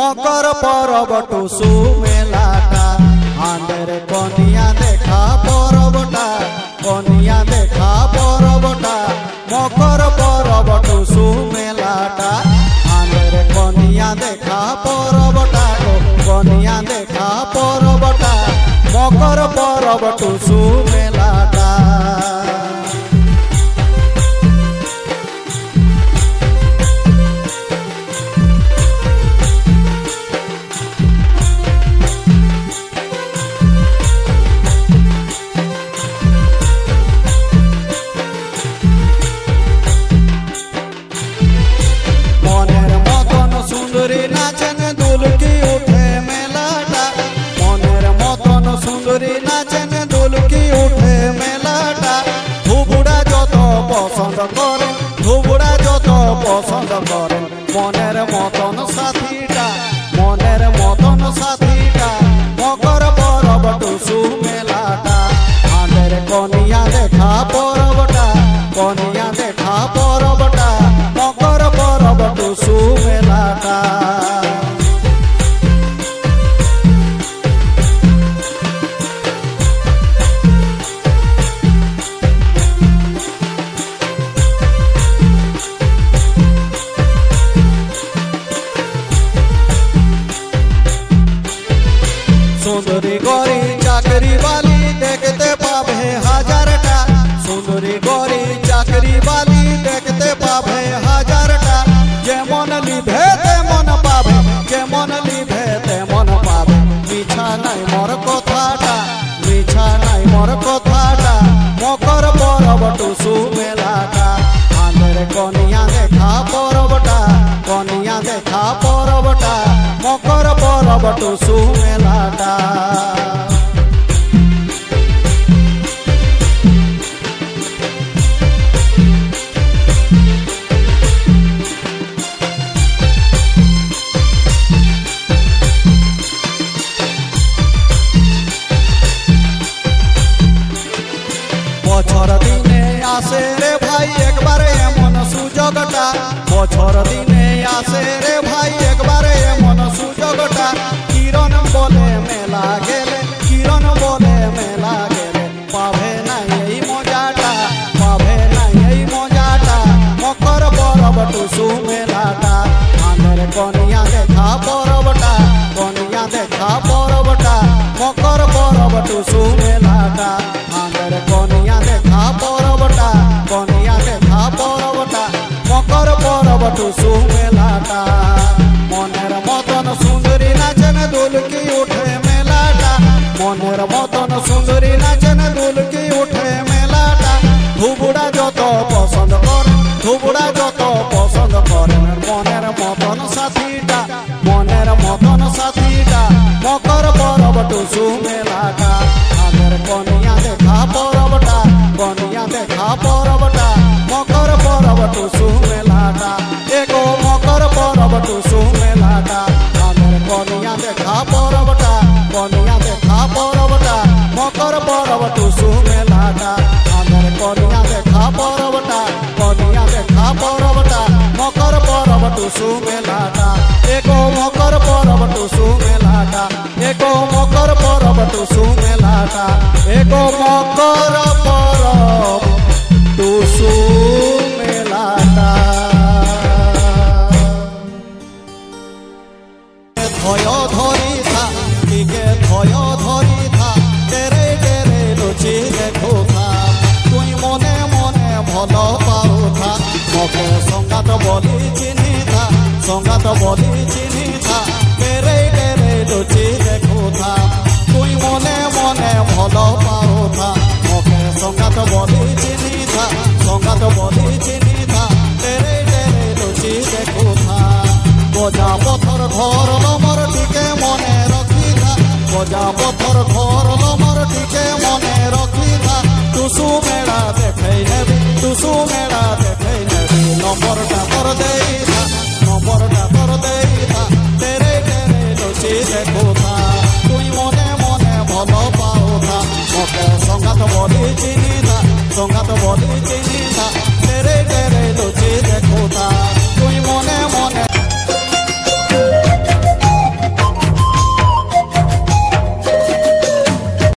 मकर परब टुसु मेलाटा आंधेर कनिया देखा परबटा कनिया देखा परबटा मकर परब टुसु मेलाटा आंधेर कनिया देखा परबटा कनिया देखा परबटा मकर परब टुसु मेलाटा नाचन दुलकी उठे मेलाटा धुबुड़ा जत पसंद करे धुबुड़ा जत पसंद करे मनेर मतन साथीटा मनेर मतन साथीटा मकर परब टुसु मेलाटा आंधेर कनिया देखा परबटा कनिया देखा परबटा मकर परब टुसु मेलाटा सुंदरी गौरी चाकरी वाली देखते पावे हजारटा सुंदरी गौरी चाकरी वाली देखते पावे हजारटा जेमन लिभे तेमन पावे जेमन लिभे तेमन पावे मिछा नाई मोर कथाटा मिछा नाई मोर कथाटा मकर परब टुसु मेलाटा आंधेर कनिया देखा परबटा कनिया देखा परबटा मकर परब टुसु मेलाटा बछर दिने आसे रे भाई एक बार एमन सुजगटा बछर दिने आसे रे भाई एक बार एमन सुजगटा किरण बोले मेला गेले किरण बोले मेला गेले पावे ना यही मजाटा पावे ना यही मजाटा मकर परब टुसु मेलाटा आंधेर कनिया देखा परबटा कनिया देखा परबटा मकर परब टुसु मेलाटा आंधेर कनिया देखा परबटा कनिया देखा परबटा मकर परब टुसु मेलाटा मनेर मतन सुंदरी नाचन दुलकी उठे मेलाटा मनेर मतन सुंदरी नाचन दुलकी उठे मेलाटा धुबुड़ा जत पसंद करे धुबुड़ा जत पसंद करे मनेर मतन साथीटा मनेर मतन साथीटा मकर परब टुसु मेलाटा आंधेर कनिया देखा परबटा कनिया देखा परबटा मकर परब टुसु मेलाटा एगो मकर परब टुसु मेलाटा आंधेर कनिया देखा परबटा कनिया देखा परबटा मकर परब टुसु मेलाटा आंधेर कनिया देखा परबटा कनिया देखा परबटा मकर परब टुसु मेलाटा एगो मकर परब टुसु मेलाटा एगो मकर परब टुसु मेलाटा एगो मकर परब टुसु मेलाटा धय धरी था टिके धय धरी था तेरे तेरे लुचि देखो था तुई मने मने भल पाऊ था मके संगात बोली चिन्ही था संगात बोली चिन्ही था तेरे तेरे लुचि देखो था तुई मने मने भल पाऊ था मके संगात बोली चिन्ही था संगात बोली चिन्ही था तेरे तेरे लुचि देखो था गजा पथर घर लमर टिके मने रखी था गजा पथर घर लमर टिके मने रखी था टुसु मेला देखे नेबी टुसु मेला देखे नेबी नंबरटा कर देई था नंबरटा कर देई था तेरे तेरे लुचि देखो